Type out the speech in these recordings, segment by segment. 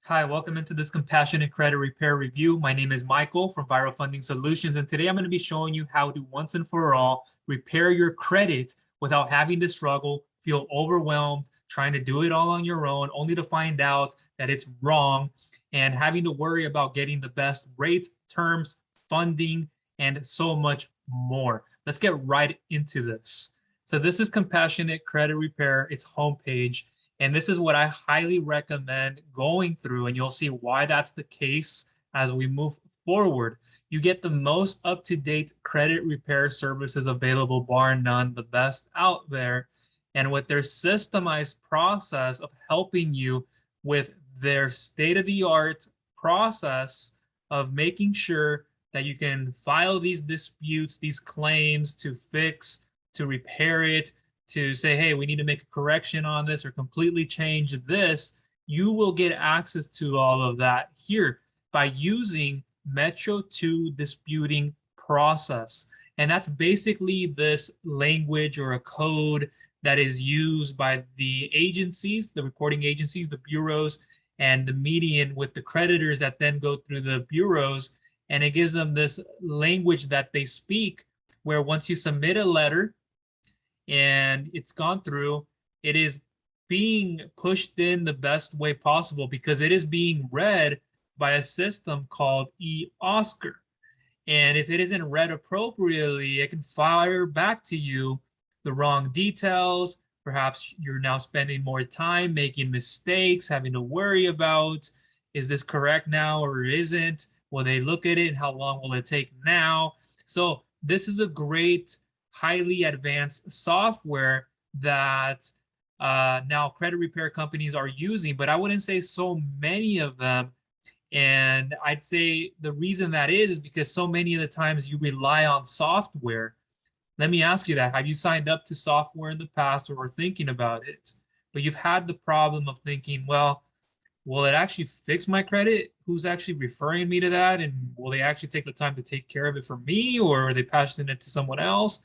Hi, welcome into this Compassionate Credit Repair review. My name is Michael from Viral Funding Solutions, and today I'm going to be showing you how to once and for all repair your credit without having to struggle, feel overwhelmed, trying to do it all on your own, only to find out that it's wrong and having to worry about getting the best rates, terms, funding, and so much more. Let's get right into this. So this is Compassionate Credit Repair, its homepage. And this is what I highly recommend going through, and you'll see why that's the case as we move forward. You get the most up-to-date credit repair services available, bar none, the best out there. And with their systemized process of helping you with their state-of-the-art process of making sure that you can file these disputes, these claims to fix, to repair it, to say, hey, we need to make a correction on this or completely change this, you will get access to all of that here by using Metro 2 disputing process. And that's basically this language or a code that is used by the agencies, the reporting agencies, the bureaus, and the median with the creditors that then go through the bureaus. And it gives them this language that they speak, where once you submit a letter, and it's gone through, it is being pushed in the best way possible because it is being read by a system called eOscar. And if it isn't read appropriately, it can fire back to you the wrong details. Perhaps you're now spending more time making mistakes, having to worry about, is this correct now or isn't? Will they look at it and how long will it take now? So this is a great highly advanced software that now credit repair companies are using, but I wouldn't say so many of them. And I'd say the reason that is because so many of the times you rely on software. Let me ask you that. Have you signed up to software in the past or were thinking about it, but you've had the problem of thinking, well, will it actually fix my credit? Who's actually referring me to that? And will they actually take the time to take care of it for me, or are they passing it to someone else?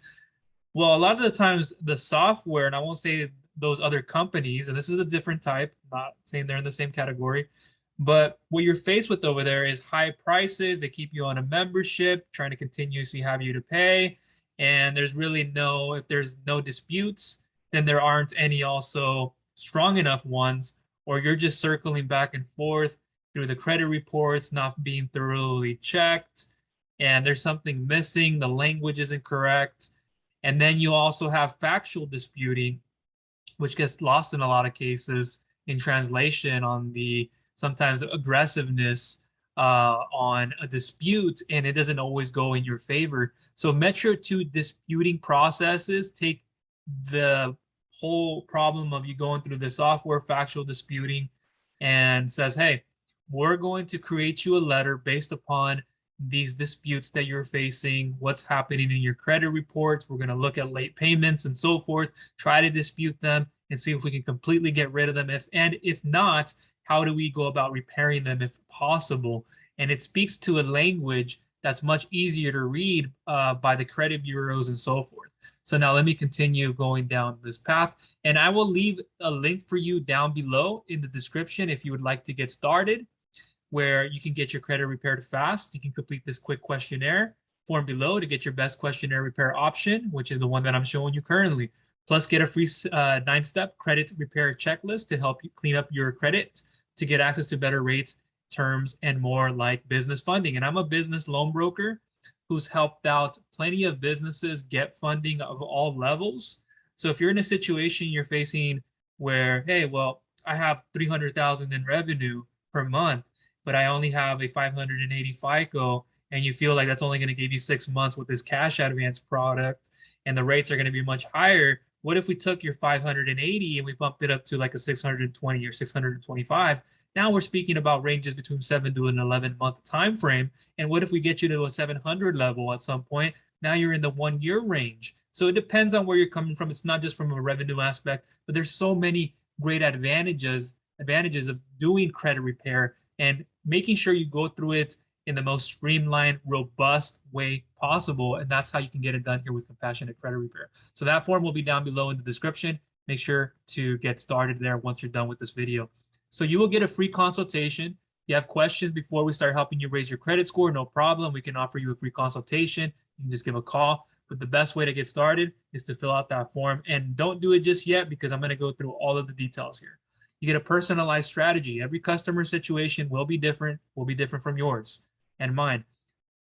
Well, a lot of the times the software, and I won't say those other companies, and this is a different type, not saying they're in the same category, but what you're faced with over there is high prices. They keep you on a membership, trying to continuously have you to pay. And there's really no, if there's no disputes, then there aren't any also strong enough ones, or you're just circling back and forth through the credit reports, not being thoroughly checked. And there's something missing, the language isn't correct. And then you also have factual disputing, which gets lost in a lot of cases in translation on the sometimes aggressiveness on a dispute, and it doesn't always go in your favor. So Metro 2 disputing processes take the whole problem of you going through the software factual disputing and says, hey, we're going to create you a letter based upon these disputes that you're facing, what's happening in your credit reports. We're going to look at late payments and so forth, try to dispute them and see if we can completely get rid of them. If not, how do we go about repairing them if possible? And it speaks to a language that's much easier to read by the credit bureaus and so forth. So now let me continue going down this path, and I will leave a link for you down below in the description if you would like to get started, where you can get your credit repaired fast. You can complete this quick questionnaire form below to get your best questionnaire repair option, which is the one that I'm showing you currently. Plus, get a free 9-step credit repair checklist to help you clean up your credit to get access to better rates, terms, and more like business funding. And I'm a business loan broker who's helped out plenty of businesses get funding of all levels. So if you're in a situation you're facing where, hey, well, I have 300,000 in revenue per month, but I only have a 580 FICO, and you feel like that's only going to give you 6 months with this cash advance product, and the rates are going to be much higher. What if we took your 580 and we bumped it up to like a 620 or 625? Now we're speaking about ranges between 7 to an 11-month time frame. And what if we get you to a 700 level at some point? Now you're in the 1-year range. So it depends on where you're coming from. It's not just from a revenue aspect, but there's so many great advantages of doing credit repair and making sure you go through it in the most streamlined, robust way possible. And that's how you can get it done here with Compassionate Credit Repair. So that form will be down below in the description. Make sure to get started there once you're done with this video. So you will get a free consultation. You have questions before we start helping you raise your credit score, no problem. We can offer you a free consultation. You can just give a call. But the best way to get started is to fill out that form. And don't do it just yet because I'm going to go through all of the details here. You get a personalized strategy. Every customer situation will be different from yours and mine.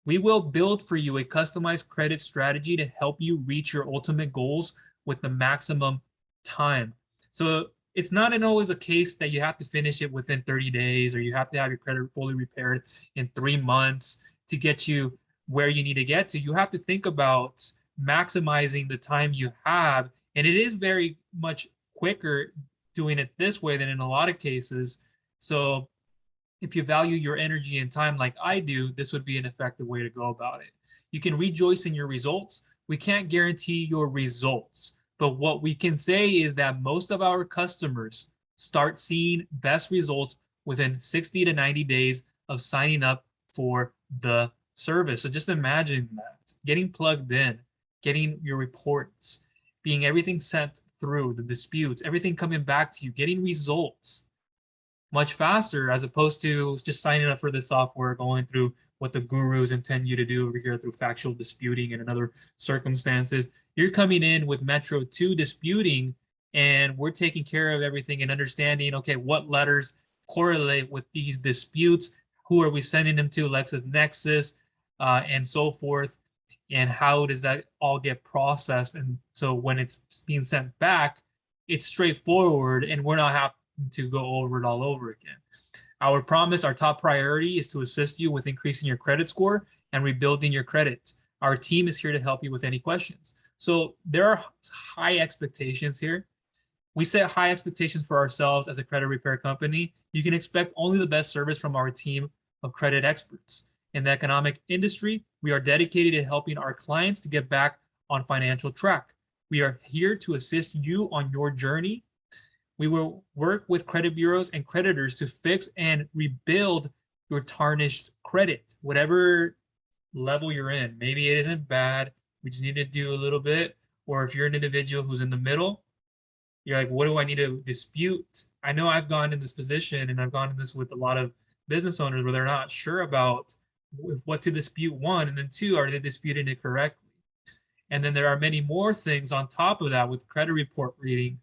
We will build for you a customized credit strategy to help you reach your ultimate goals with the maximum time. So it's not always a case that you have to finish it within 30 days or you have to have your credit fully repaired in 3 months to get you where you need to get to. You have to think about maximizing the time you have. And it is very much quicker doing it this way than in a lot of cases. So if you value your energy and time like I do, this would be an effective way to go about it. You can rejoice in your results. We can't guarantee your results, but what we can say is that most of our customers start seeing best results within 60 to 90 days of signing up for the service. So just imagine that, getting plugged in, getting your reports, being everything sent through, the disputes, everything coming back to you, getting results much faster as opposed to just signing up for the software, going through what the gurus intend you to do over here through factual disputing and other circumstances. You're coming in with Metro 2 disputing, and we're taking care of everything and understanding, okay, what letters correlate with these disputes, who are we sending them to, LexisNexis, and so forth, and how does that all get processed. And so when it's being sent back, it's straightforward, and we're not having to go over it all over again. Our promise, our top priority is to assist you with increasing your credit score and rebuilding your credit. Our team is here to help you with any questions. So there are high expectations here. We set high expectations for ourselves as a credit repair company. You can expect only the best service from our team of credit experts. In the economic industry, we are dedicated to helping our clients to get back on financial track. We are here to assist you on your journey. We will work with credit bureaus and creditors to fix and rebuild your tarnished credit, whatever level you're in. Maybe it isn't bad. We just need to do a little bit. Or if you're an individual who's in the middle, you're like, what do I need to dispute? I know I've gone in this position, and I've gone in this with a lot of business owners where they're not sure about what to dispute, one, and then two, are they disputing it correctly? And then there are many more things on top of that with credit report reading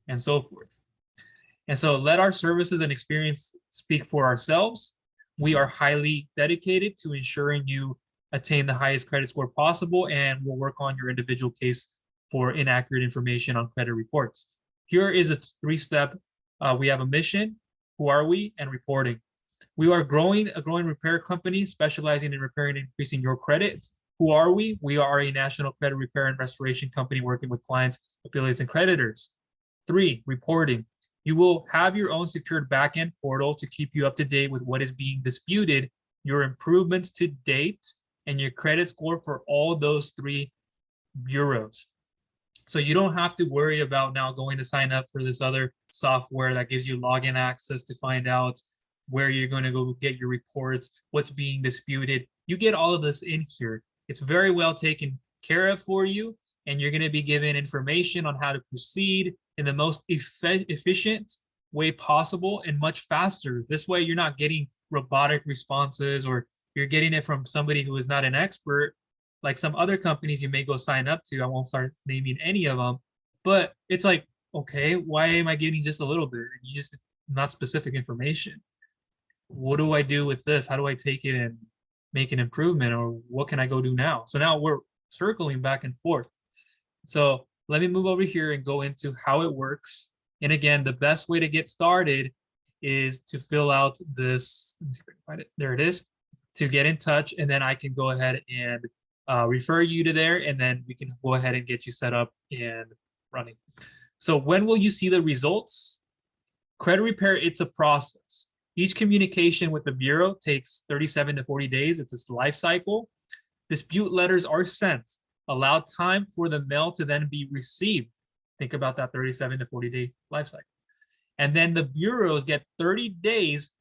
and so forth. And so let our services and experience speak for ourselves. We are highly dedicated to ensuring you attain the highest credit score possible, and we'll work on your individual case for inaccurate information on credit reports. Here is a three-step. We have a mission, who are we, and reporting. We are a growing repair company specializing in repairing and increasing your credit. Who are we? We are a national credit repair and restoration company working with clients, affiliates, and creditors. 3, reporting. You will have your own secured backend portal to keep you up to date with what is being disputed, your improvements to date, and your credit score for all those 3 bureaus. So you don't have to worry about now going to sign up for this other software that gives you login access to find out where you're going to go get your reports, what's being disputed. You get all of this in here. It's very well taken care of for you, and you're going to be given information on how to proceed in the most efficient way possible and much faster. This way, you're not getting robotic responses, or you're getting it from somebody who is not an expert, like some other companies you may go sign up to. I won't start naming any of them, but it's like, okay, why am I getting just a little bit? You just not specific information. What do I do with this? How do I take it and make an improvement, or what can I go do now? So now we're circling back and forth. So let me move over here and go into how it works. And again, the best way to get started is to fill out this. Let me see if I can find it. There it is. To get in touch, and then I can go ahead and refer you to there, and then we can go ahead and get you set up and running. So when will you see the results? Credit repair, it's a process. Each communication with the Bureau takes 37 to 40 days. It's its life cycle. Dispute letters are sent. Allow time for the mail to then be received. Think about that 37 to 40-day life cycle. And then the bureaus get 30 days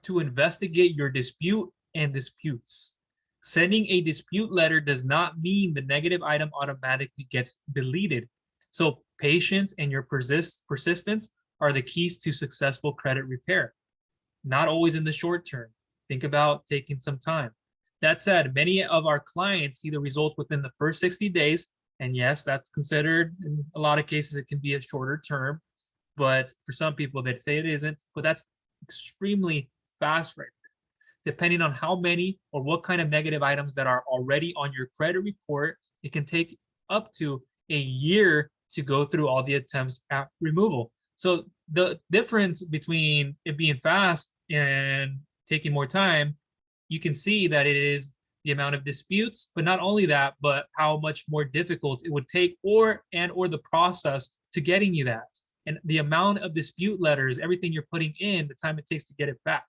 to investigate your dispute and disputes. Sending a dispute letter does not mean the negative item automatically gets deleted. So patience and your persistence are the keys to successful credit repair. Not always in the short term. Think about taking some time. That said, many of our clients see the results within the first 60 days. And yes, that's considered, in a lot of cases, it can be a shorter term. But for some people, they'd say it isn't. But that's extremely fast right there. Depending on how many or what kind of negative items that are already on your credit report, it can take up to a year to go through all the attempts at removal. So the difference between it being fast and taking more time, you can see that it is the amount of disputes, but not only that, but how much more difficult it would take or the process to getting you that. And the amount of dispute letters, everything you're putting in, the time it takes to get it back.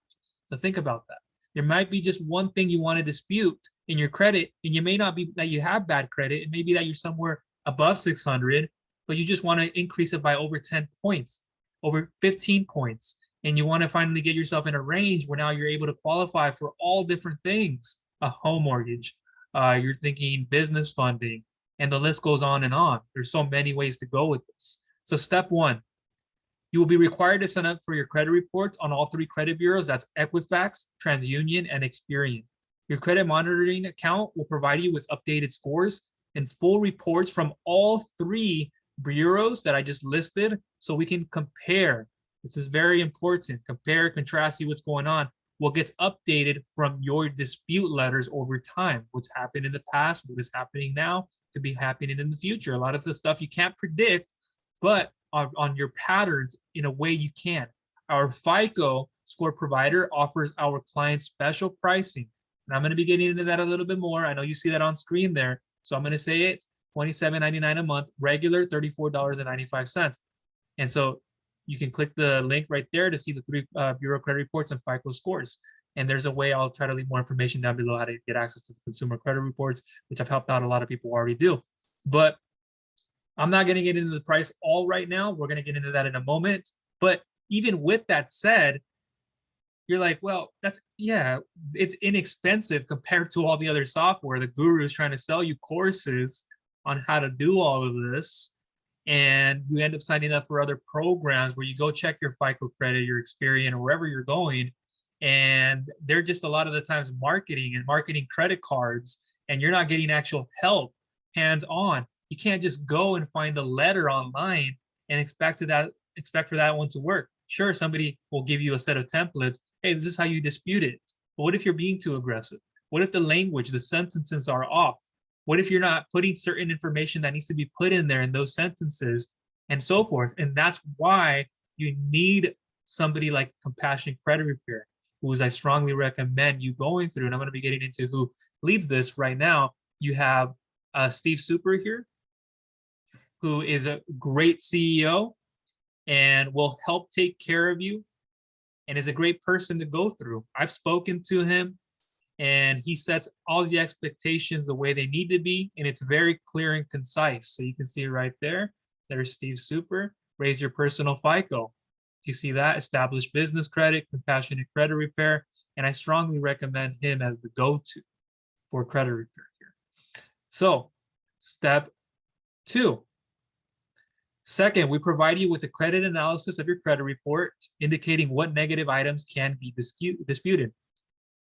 So think about that. There might be just one thing you want to dispute in your credit, and you may not be that you have bad credit. It may be that you're somewhere above 600, but you just want to increase it by over 10 points, over 15 points. And you want to finally get yourself in a range where now you're able to qualify for all different things, a home mortgage, you're thinking business funding, and the list goes on and on. There's so many ways to go with this. So step one, you will be required to sign up for your credit reports on all three credit bureaus. That's Equifax, TransUnion, and Experian. Your credit monitoring account will provide you with updated scores and full reports from all three bureaus that I just listed, so we can compare. This is very important. Compare, contrast, see what's going on. What gets updated from your dispute letters over time. What's happened in the past, what is happening now, could be happening in the future. A lot of the stuff you can't predict, but on your patterns in a way you can. Our FICO score provider offers our clients special pricing. And I'm going to be getting into that a little bit more. I know you see that on screen there. So I'm going to say it, $27.99 a month, regular $34.95. And so you can click the link right there to see the three bureau credit reports and FICO scores. And there's a way I'll try to leave more information down below how to get access to the consumer credit reports, which I've helped out a lot of people already do. But I'm not going to get into the price all right now. We're going to get into that in a moment. But even with that said, you're like, well, it's inexpensive compared to all the other software. The gurus trying to sell you courses on how to do all of this. And you end up signing up for other programs where you go check your FICO credit, your Experian, or wherever you're going. And they're just a lot of the times marketing credit cards, and you're not getting actual help hands-on. You can't just go and find a letter online and expect for that one to work. Sure, somebody will give you a set of templates. Hey, this is how you dispute it. But what if you're being too aggressive? What if the language, the sentences are off? What if you're not putting certain information that needs to be put in there in those sentences and so forth? And that's why you need somebody like Compassion Credit Repair, who I strongly recommend you going through. And I'm going to be getting into who leads this right now. You have Steve Super here, who is a great CEO and will help take care of you and is a great person to go through. I've spoken to him, and he sets all the expectations the way they need to be, and it's very clear and concise. So you can see right there, there's Steve Super, raise your personal FICO. You see that, established business credit, compassionate credit repair, and I strongly recommend him as the go-to for credit repair here. So step two. Second, we provide you with a credit analysis of your credit report, indicating what negative items can be disputed.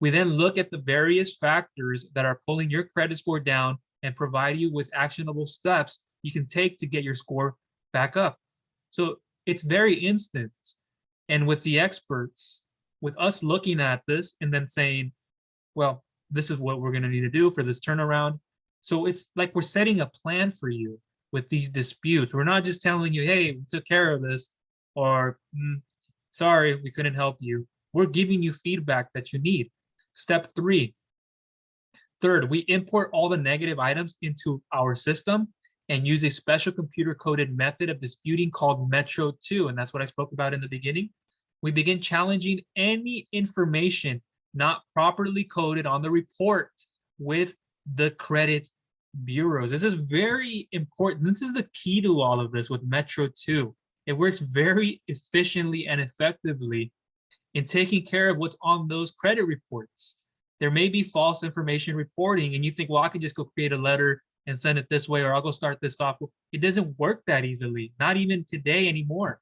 We then look at the various factors that are pulling your credit score down and provide you with actionable steps you can take to get your score back up. So it's very instant. And with the experts, with us looking at this and then saying, well, this is what we're going to need to do for this turnaround. So it's like we're setting a plan for you with these disputes. We're not just telling you, hey, we took care of this, or sorry, we couldn't help you. We're giving you feedback that you need. Step three. Third, we import all the negative items into our system and use a special computer coded method of disputing called Metro 2. And that's what I spoke about in the beginning. We begin challenging any information not properly coded on the report with the credit bureaus. This is very important. This is the key to all of this with Metro 2. It works very efficiently and effectively in taking care of what's on those credit reports. There may be false information reporting, and you think, well, I can just go create a letter and send it this way, or I'll go start this software. It doesn't work that easily, not even today anymore.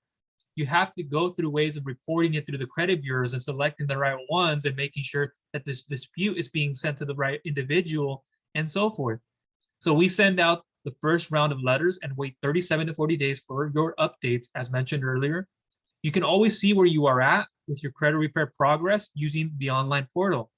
You have to go through ways of reporting it through the credit bureaus and selecting the right ones and making sure that this dispute is being sent to the right individual and so forth. So we send out the first round of letters and wait 37 to 40 days for your updates, as mentioned earlier. You can always see where you are at with your credit repair progress using the online portal.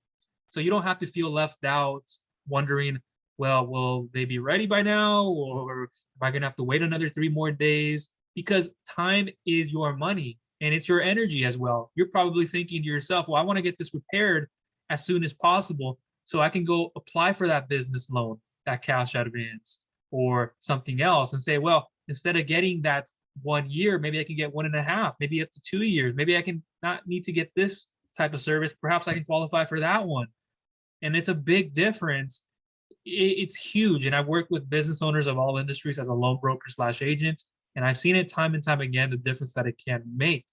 So you don't have to feel left out wondering, well, will they be ready by now? Or am I going to have to wait another 3 more days? Because time is your money and it's your energy as well. You're probably thinking to yourself, well, I want to get this repaired as soon as possible so I can go apply for that business loan, that cash advance, or something else and say, well, instead of getting that 1 year, maybe I can get 1.5, maybe up to 2 years. Maybe I can not need to get this type of service. Perhaps I can qualify for that one. And it's a big difference. It's huge. And I've worked with business owners of all industries as a loan broker / agent. And I've seen it time and time again, the difference that it can make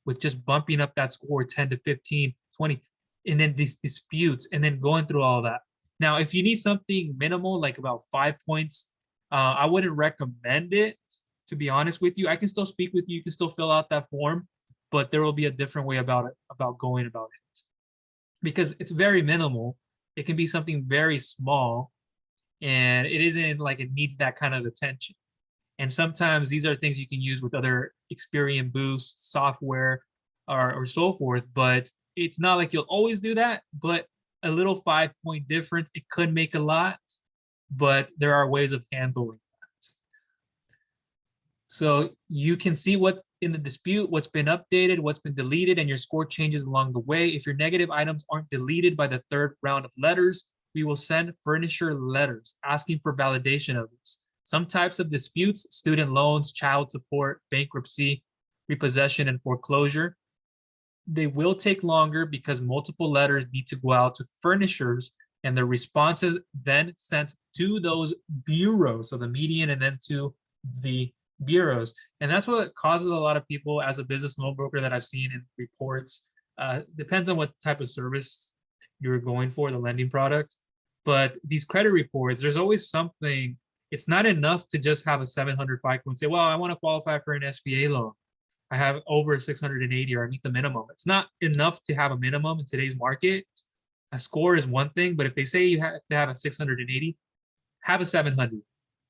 with just bumping up that score 10 to 15, 20, and then these disputes and then going through all that. Now, if you need something minimal, like about 5 points, I wouldn't recommend it, to be honest with you. I can still speak with you. You can still fill out that form, but there will be a different way about going about it because it's very minimal. It can be something very small and it isn't like it needs that kind of attention. And sometimes these are things you can use with other Experian Boost software or so forth, but it's not like you'll always do that, but a little 5-point difference, it could make a lot, but there are ways of handling that. So you can see what's in the dispute, what's been updated, what's been deleted, and your score changes along the way. If your negative items aren't deleted by the 3rd round of letters, we will send furnisher letters asking for validation of this. Some types of disputes, student loans, child support, bankruptcy, repossession, and foreclosure, they will take longer because multiple letters need to go out to furnishers and the responses then sent to those bureaus, so the median and then to the bureaus. And that's what causes a lot of people as a business loan broker that I've seen in reports. Depends on what type of service you're going for, the lending product. But these credit reports, there's always something. It's not enough to just have a 700 FICO and say, well, I want to qualify for an SBA loan. I have over 680 or I meet the minimum. It's not enough to have a minimum in today's market. A score is one thing, but if they say you have to have a 680, have a 700,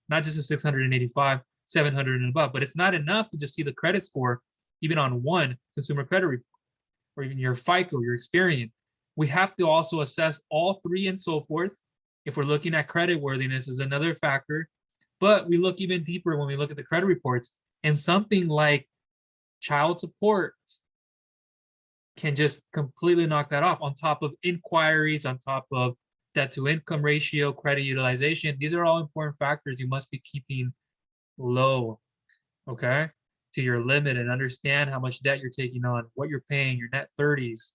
not just a 685, 700 and above. But it's not enough to just see the credit score, even on one consumer credit report, or even your FICO, your Experian. We have to also assess all 3 and so forth. If we're looking at credit worthiness is another factor, but we look even deeper when we look at the credit reports, and something like child support can just completely knock that off, on top of inquiries, on top of debt to income ratio, credit utilization. These are all important factors you must be keeping low, okay, to your limit, and understand how much debt you're taking on, what you're paying, your net 30s,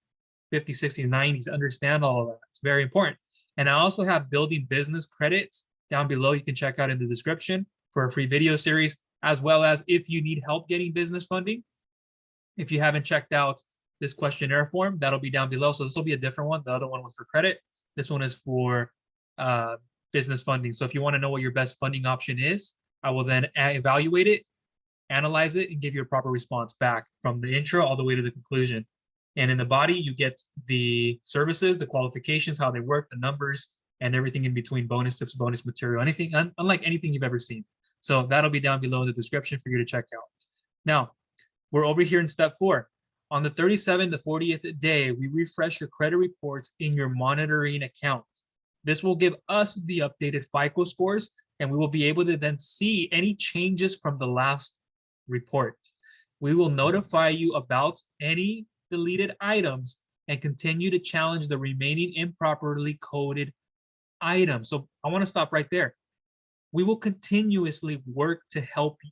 50s, 60s, 90s. Understand all of that. It's very important. And I also have building business credit down below. You can check out in the description for a free video series, as well as if you need help getting business funding. If you haven't checked out this questionnaire form, that'll be down below. So this will be a different one. The other one was for credit. This one is for business funding. So if you want to know what your best funding option is, I will then evaluate it, analyze it, and give you a proper response back from the intro all the way to the conclusion. And in the body, you get the services, the qualifications, how they work, the numbers, and everything in between, bonus tips, bonus material, anything, unlike anything you've ever seen. So that'll be down below in the description for you to check out. Now, we're over here in step 4. On the 37th to 40th day, we refresh your credit reports in your monitoring account. This will give us the updated FICO scores, and we will be able to then see any changes from the last report. We will notify you about any deleted items and continue to challenge the remaining improperly coded items. So I want to stop right there. We will continuously work to help you.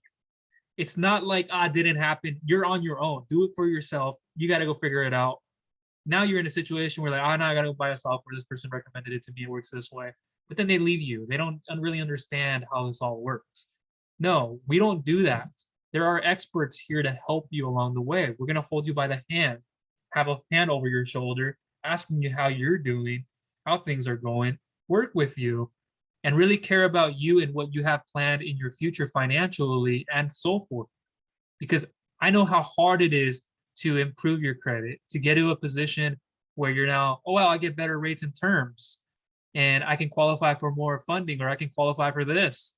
It's not like, it didn't happen. You're on your own. Do it for yourself. You got to go figure it out. Now you're in a situation where like, now I got to go buy a software. This person recommended it to me. It works this way. But then they leave you. They don't really understand how this all works. No, we don't do that. There are experts here to help you along the way. We're going to hold you by the hand, have a hand over your shoulder, asking you how you're doing, how things are going, work with you, and really care about you and what you have planned in your future financially and so forth. Because I know how hard it is to improve your credit, to get to a position where you're now, oh, well, I get better rates and terms, and I can qualify for more funding, or I can qualify for this.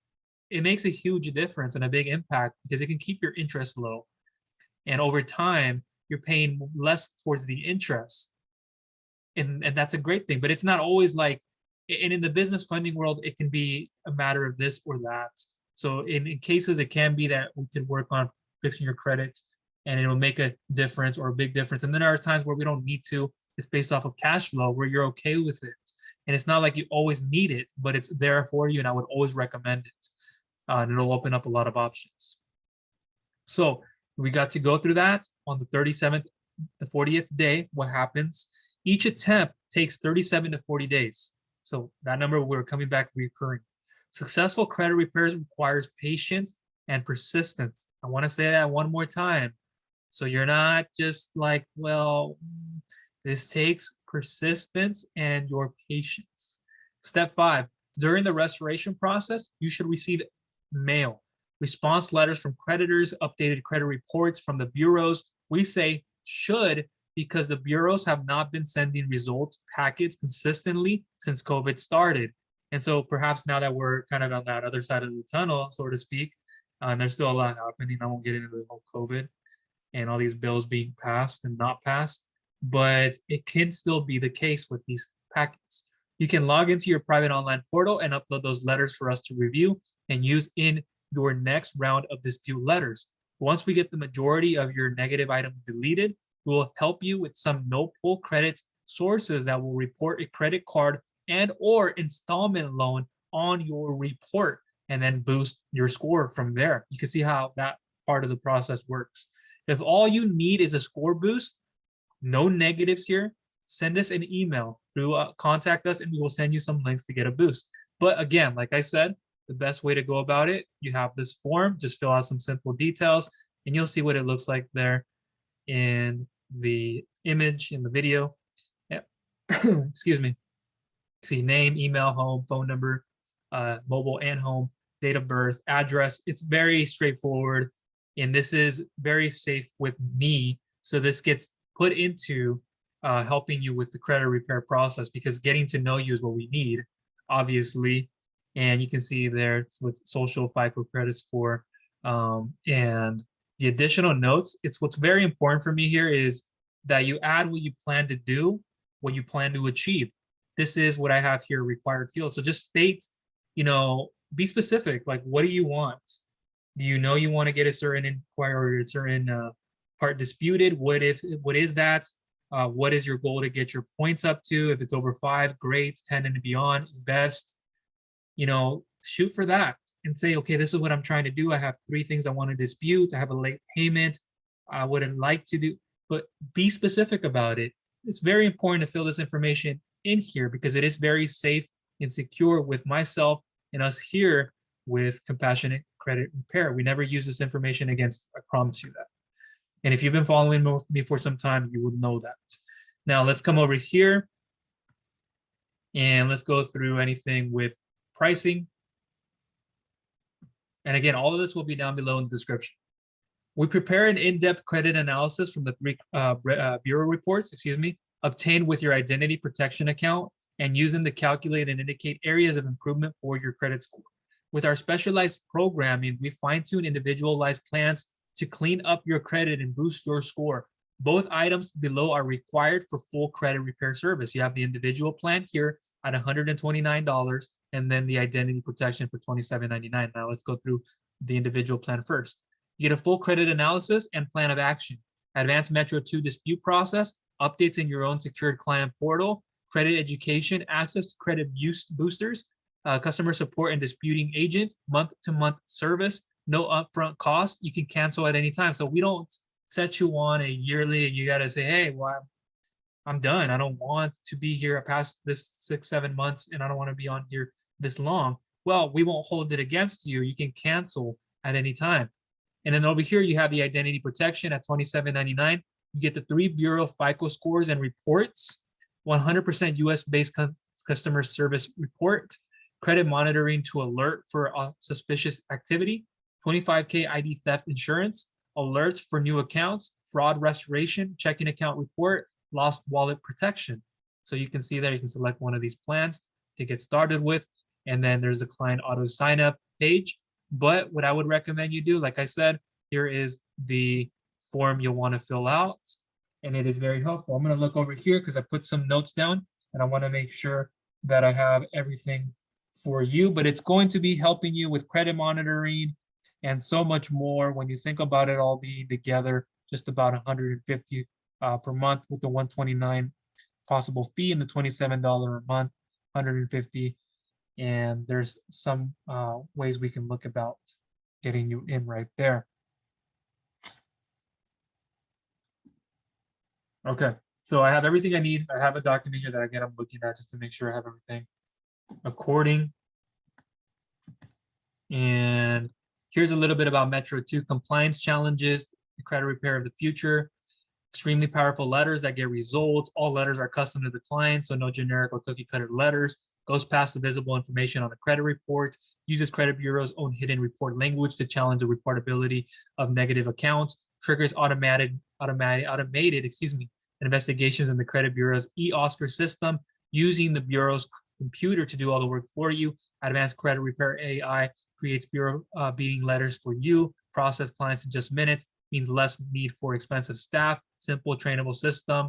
It makes a huge difference and a big impact because it can keep your interest low. And over time, you're paying less towards the interest. And that's a great thing. But it's not always like, and in the business funding world, it can be a matter of this or that. So in cases, it can be that we could work on fixing your credit and it will make a difference or a big difference. And then there are times where we don't need to. It's based off of cash flow where you're okay with it. And it's not like you always need it, but it's there for you. And I would always recommend it. And it'll open up a lot of options. So we got to go through that on the 37th, the 40th day. What happens? Each attempt takes 37 to 40 days. So that number, we're coming back recurring. Successful credit repairs requires patience and persistence. I want to say that one more time. So you're not just like, well, this takes persistence and your patience. Step 5, during the restoration process, you should receive mail, response letters from creditors, updated credit reports from the bureaus. We say should because the bureaus have not been sending results packets consistently since COVID started. And so perhaps now that we're kind of on that other side of the tunnel, so to speak, and there's still a lot happening. I won't get into the whole COVID and all these bills being passed and not passed, but it can still be the case with these packets. You can log into your private online portal and upload those letters for us to review and use in your next round of dispute letters. Once we get the majority of your negative items deleted, we will help you with some no-pull credit sources that will report a credit card and or installment loan on your report and then boost your score from there. You can see how that part of the process works. If all you need is a score boost, no negatives here, send us an email through contact us and we will send you some links to get a boost. But again, like I said, the best way to go about it, you have this form, just fill out some simple details and you'll see what it looks like there in the image in the video. Yeah. Excuse me. See name, email, home, phone number, mobile and home, date of birth, address. It's very straightforward. And this is very safe with me. So this gets put into helping you with the credit repair process because getting to know you is what we need, obviously. And you can see there with social FICO credit score and the additional notes. It's what's very important for me here is that you add what you plan to do, what you plan to achieve. This is what I have here, required field. So just state, be specific. Like, what do you want? Do you know you want to get a certain inquiry or a certain part disputed? What is that? What is your goal to get your points up to? If it's over 5, great. 10 and beyond is best. Shoot for that and say, okay, this is what I'm trying to do. I have 3 things I want to dispute. I have a late payment. I would like to do, but be specific about it. It's very important to fill this information in here because it is very safe and secure with myself and us here with Compassionate Credit Repair. We never use this information against, I promise you that. And if you've been following me for some time, you would know that. Now let's come over here and let's go through anything with pricing. And again, all of this will be down below in the description. We prepare an in-depth credit analysis from the 3 bureau reports, obtained with your identity protection account and use them to calculate and indicate areas of improvement for your credit score. With our specialized programming, we fine-tune individualized plans to clean up your credit and boost your score. Both items below are required for full credit repair service. You have the individual plan here at $129 and then the identity protection for $27.99. Now let's go through the individual plan first. You get a full credit analysis and plan of action, advanced Metro 2 dispute process, updates in your own secured client portal, credit education, access to credit boosters, customer support and disputing agent, month-to-month service, no upfront cost. You can cancel at any time. So we don't set you on a yearly and you got to say, hey, well, I'm done. I don't want to be here past this 6-7 months and I don't want to be on here this long. Well, we won't hold it against you. You can cancel at any time. And then over here, you have the identity protection at $27.99. You get the 3 bureau FICO scores and reports, 100% US-based customer service report, credit monitoring to alert for suspicious activity, $25K ID theft insurance, alerts for new accounts, fraud restoration, checking account report, lost wallet protection. So you can see there, you can select one of these plans to get started with. And then there's the client auto sign up page. But what I would recommend you do, like I said, here is the form you'll want to fill out. And it is very helpful. I'm going to look over here because I put some notes down and I want to make sure that I have everything for you. But it's going to be helping you with credit monitoring and so much more when you think about it all being together, just about 150 per month with the 129 possible fee and the $27 a month, 150. And there's some ways we can look about getting you in right there. Okay, so I have everything I need. I have a document here that again I'm looking at just to make sure I have everything according. And here's a little bit about Metro 2 compliance challenges, the credit repair of the future, extremely powerful letters that get results. All letters are custom to the client, so no generic or cookie cutter letters. Goes past the visible information on the credit report, uses credit bureau's own hidden report language to challenge the reportability of negative accounts, triggers automated investigations in the credit bureau's eOscar system, using the bureau's computer to do all the work for you. Advanced credit repair AI creates bureau beating letters for you, process clients in just minutes, means less need for expensive staff, simple trainable system,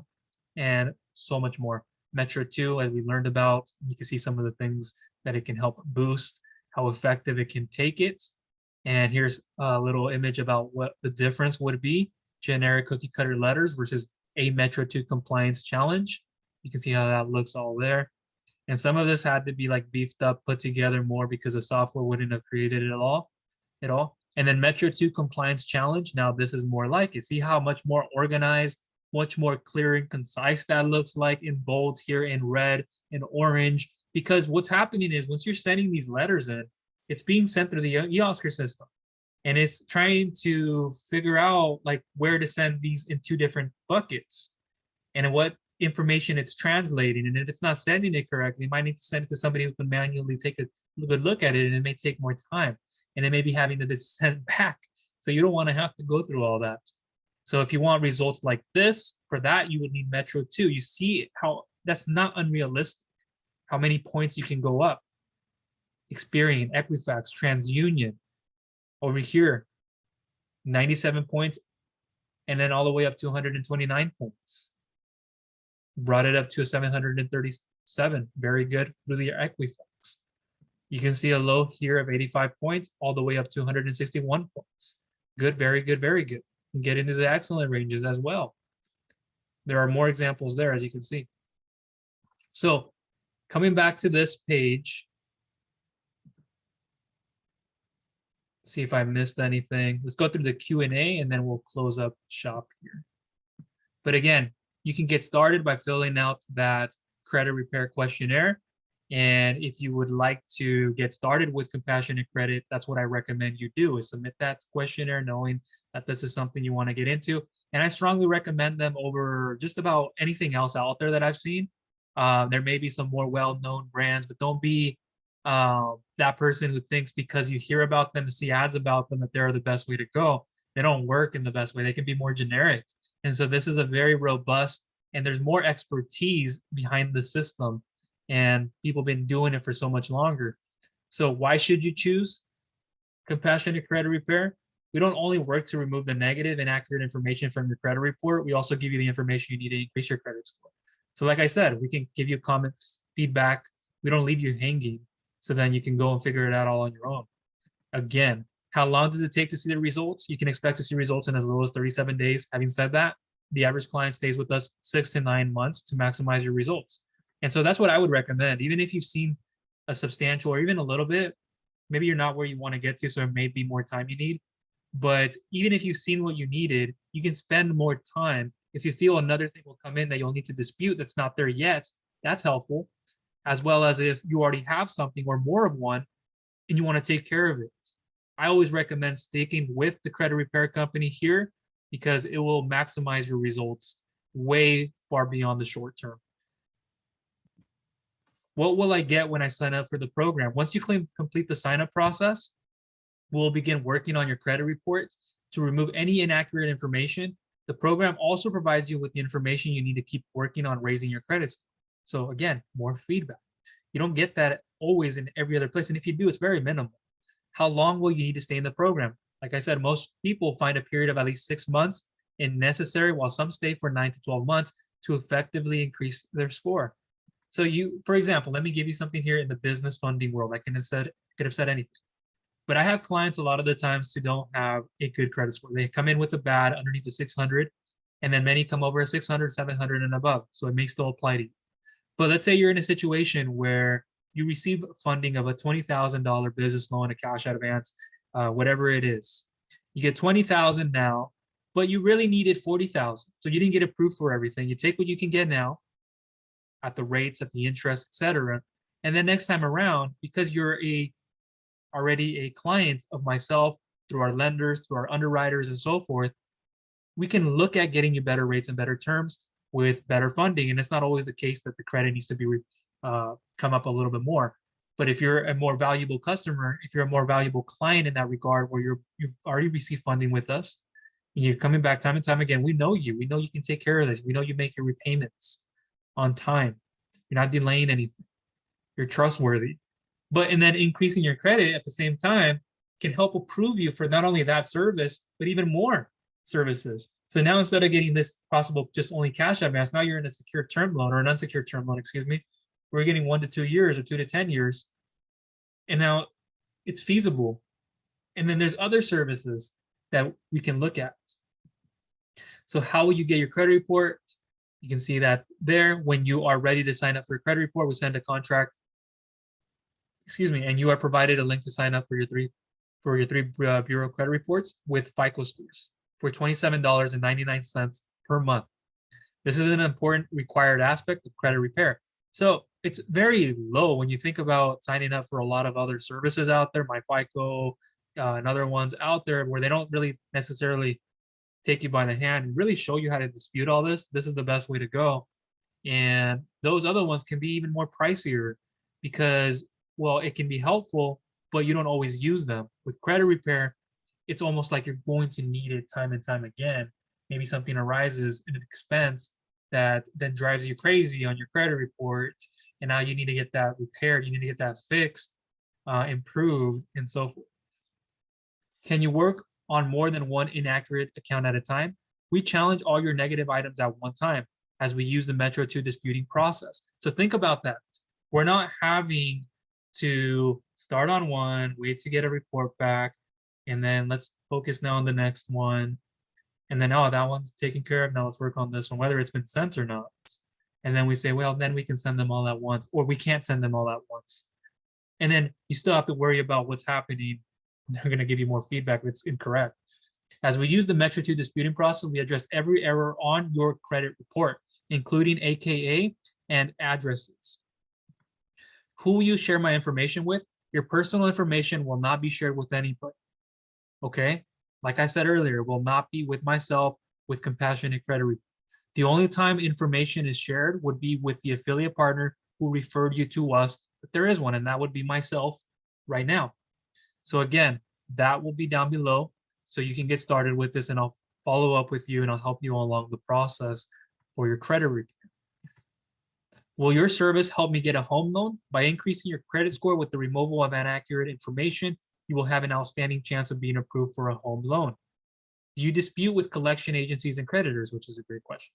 and so much more. Metro 2, as we learned about, you can see some of the things that it can help boost, how effective it can take it. And here's a little image about what the difference would be, generic cookie cutter letters versus a Metro 2 compliance challenge. You can see how that looks all there. And some of this had to be like beefed up, put together more because the software wouldn't have created it all. And then Metro 2 compliance challenge, now this is more like it. See how much more organized, much more clear and concise that looks like in bold here, in red, in orange, because what's happening is once you're sending these letters in, it's being sent through the eOscar system and it's trying to figure out like where to send these in two different buckets and what information it's translating. And if it's not sending it correctly, you might need to send it to somebody who can manually take a good look at it, and it may take more time and it may be having to be sent back. So you don't want to have to go through all that. So if you want results like this, for that, you would need Metro 2. You see how that's not unrealistic, how many points you can go up. Experian, Equifax, TransUnion, over here, 97 points, and then all the way up to 129 points. Brought it up to a 737, very good through the Equifax. You can see a low here of 85 points, all the way up to 161 points. Good, very good, very good. And get into the excellent ranges as well. There are more examples there, as you can see. So coming back to this page, see if I missed anything. Let's go through the Q&A and then we'll close up shop here. But again, you can get started by filling out that credit repair questionnaire. And if you would like to get started with compassionate credit, that's what I recommend you do, is submit that questionnaire knowing that this is something you want to get into. And I strongly recommend them over just about anything else out there that I've seen. There may be some more well-known brands, but don't be that person who thinks because you hear about them, see ads about them, that they're the best way to go. They don't work in the best way. They can be more generic. And so this is a very robust, and there's more expertise behind the system, and people have been doing it for so much longer. So why should you choose compassionate credit repair? We don't only work to remove the negative and inaccurate information from your credit report, we also give you the information you need to increase your credit score. So like I said, we can give you comments, feedback. We don't leave you hanging. So then you can go and figure it out all on your own. Again, how long does it take to see the results? You can expect to see results in as little as 37 days. Having said that, the average client stays with us 6 to 9 months to maximize your results. And so that's what I would recommend. Even if you've seen a substantial or even a little bit, maybe you're not where you want to get to, so it may be more time you need. But even if you've seen what you needed, you can spend more time. If you feel another thing will come in that you'll need to dispute that's not there yet, that's helpful. As well as if you already have something or more of one and you want to take care of it. I always recommend sticking with the credit repair company here because it will maximize your results way far beyond the short term. What will I get when I sign up for the program? Once you complete the sign up process, we'll begin working on your credit report. to remove any inaccurate information. The program also provides you with the information you need to keep working on raising your credit score. So again, more feedback. You don't get that always in every other place. And if you do, it's very minimal. How long will you need to stay in the program? Like I said, most people find a period of at least 6 months necessary, while some stay for 9 to 12 months to effectively increase their score. So you, for example, let me give you something here in the business funding world. I could have said anything. But I have clients a lot of the times who don't have a good credit score. They come in with a bad underneath the 600, and then many come over a 600, 700 and above. So it may still apply to you. But let's say you're in a situation where you receive funding of a $20,000 business loan, a cash advance, whatever it is. You get 20,000 now, but you really needed 40,000. So you didn't get approved for everything. You take what you can get now at the rates, at the interest, etc. And then next time around, because you're already a client of myself, through our lenders, through our underwriters and so forth, we can look at getting you better rates and better terms with better funding. And it's not always the case that the credit needs to be come up a little bit more. But if you're a more valuable customer, if you're a more valuable client in that regard, where you've already received funding with us, and you're coming back time and time again, we know you. We know you can take care of this. We know you make your repayments on time. You're not delaying anything. You're trustworthy. And then increasing your credit at the same time can help approve you for not only that service, but even more services. So now instead of getting this possible just only cash advance, now you're in a secure term loan or an unsecured term loan, excuse me. We're getting 1 to 2 years or 2 to 10 years. And now it's feasible. And then there's other services that we can look at. So how will you get your credit report? You can see that there. When you are ready to sign up for a credit report, we send a contract, and you are provided a link to sign up for your three bureau credit reports with FICO scores for $27.99 per month. This is an important required aspect of credit repair. So it's very low when you think about signing up for a lot of other services out there, my FICO and other ones out there, where they don't really necessarily take you by the hand and really show you how to dispute all this. This is the best way to go. And those other ones can be even more pricier because, well, it can be helpful, but you don't always use them. With credit repair, it's almost like you're going to need it time and time again. Maybe something arises in an expense that then drives you crazy on your credit report, and now you need to get that repaired, you need to get that fixed, improved, and so forth. Can you work on more than one inaccurate account at a time? We challenge all your negative items at one time as we use the Metro 2 disputing process. So think about that. We're not having to start on one, wait to get a report back, and then let's focus now on the next one. And then, oh, that one's taken care of. Now let's work on this one, whether it's been sent or not. And then we say, well, then we can send them all at once, or we can't send them all at once. And then you still have to worry about what's happening. They're going to give you more feedback if it's incorrect. As we use the Metro 2 disputing process, we address every error on your credit report, including AKA and addresses. Who will you share my information with? Your personal information will not be shared with anybody. Okay? Like I said earlier, will not be with myself, with Compassionate Credit Report. The only time information is shared would be with the affiliate partner who referred you to us, if there is one, and that would be myself right now. So again, that will be down below, so you can get started with this, and I'll follow up with you and I'll help you along the process for your credit repair. Will your service help me get a home loan? By increasing your credit score with the removal of inaccurate information, you will have an outstanding chance of being approved for a home loan. Do you dispute with collection agencies and creditors? Which is a great question.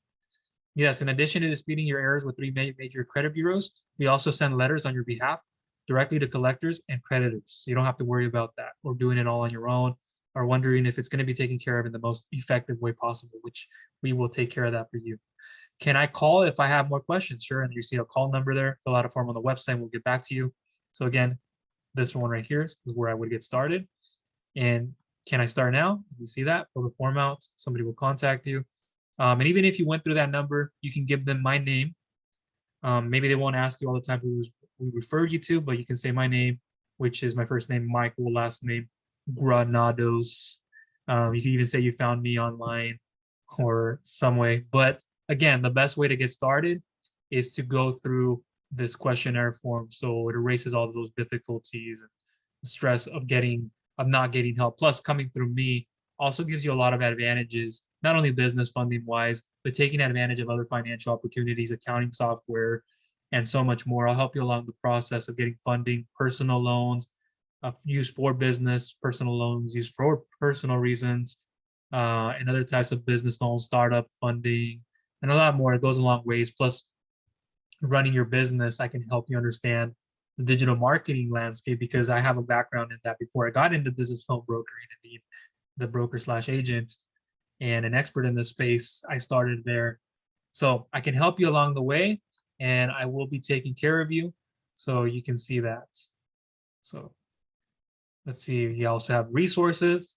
Yes, in addition to disputing your errors with 3 major credit bureaus, we also send letters on your behalf directly to collectors and creditors. So you don't have to worry about that or doing it all on your own or wondering if it's going to be taken care of in the most effective way possible, which we will take care of that for you. Can I call if I have more questions? Sure. And you see a call number there. Fill out a form on the website. We'll get back to you. So again, this one right here is where I would get started. And can I start now? You see that? Fill the form out. Somebody will contact you. And even if you went through that number, you can give them my name. Maybe they won't ask you all the time who referred you to, but you can say my name, which is my first name, Michael, last name, Granados. You can even say you found me online or some way. But again, the best way to get started is to go through this questionnaire form. So it erases all of those difficulties and the stress of not getting help. Plus, coming through me also gives you a lot of advantages, not only business funding wise, but taking advantage of other financial opportunities, accounting software, and so much more. I'll help you along the process of getting funding, personal loans, used for business, personal loans used for personal reasons, and other types of business loans, startup funding, and a lot more. It goes a long ways. Plus, running your business, I can help you understand the digital marketing landscape because I have a background in that before I got into business phone brokering and being the broker slash agent and an expert in this space. I started there. So I can help you along the way and I will be taking care of you. So you can see that. So let's see, you also have resources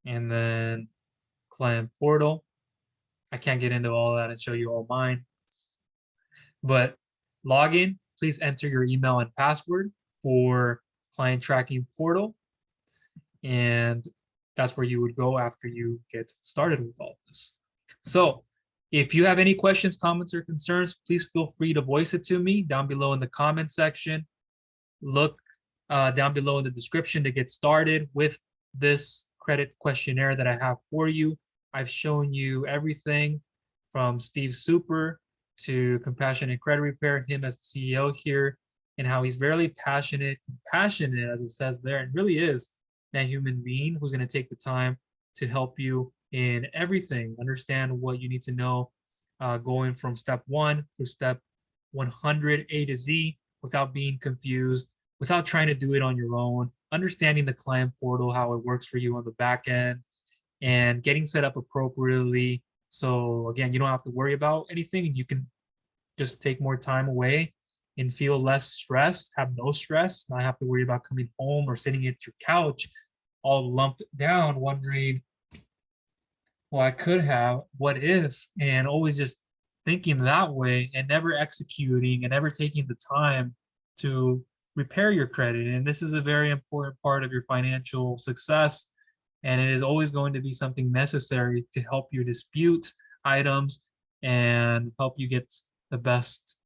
and then client portal. I can't get into all that and show you all mine, but login, please enter your email and password for client tracking portal. And that's where you would go after you get started with all this. So if you have any questions, comments, or concerns, please feel free to voice it to me down below in the comment section. Look down below in the description to get started with this credit questionnaire that I have for you. I've shown you everything from Steve Super to Compassionate Credit Repair, him as the CEO here, and how he's very passionate, compassionate, as it says there, and really is that human being who's going to take the time to help you in everything, understand what you need to know, going from step 1 to step 100, A to Z, without being confused, without trying to do it on your own, understanding the client portal, how it works for you on the back end, and getting set up appropriately. So again, you don't have to worry about anything and you can just take more time away and feel less stressed, have no stress, not have to worry about coming home or sitting at your couch all lumped down, wondering, well, I could have, what if, and always just thinking that way and never executing and never taking the time to repair your credit. And this is a very important part of your financial success. And it is always going to be something necessary to help you dispute items and help you get the best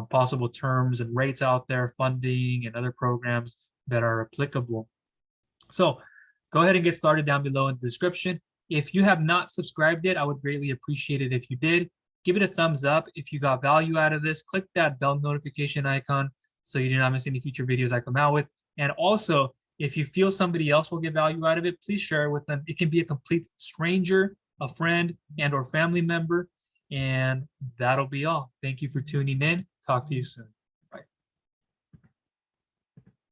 possible terms and rates out there, funding and other programs that are applicable. So go ahead and get started down below in the description. If you have not subscribed yet, I would greatly appreciate it if you did. Give it a thumbs up if you got value out of this. Click that bell notification icon so you do not miss any future videos I come out with. And also, if you feel somebody else will get value out of it, please share it with them. It can be a complete stranger, a friend, and or family member. And that'll be all. Thank you for tuning in. Talk to you soon.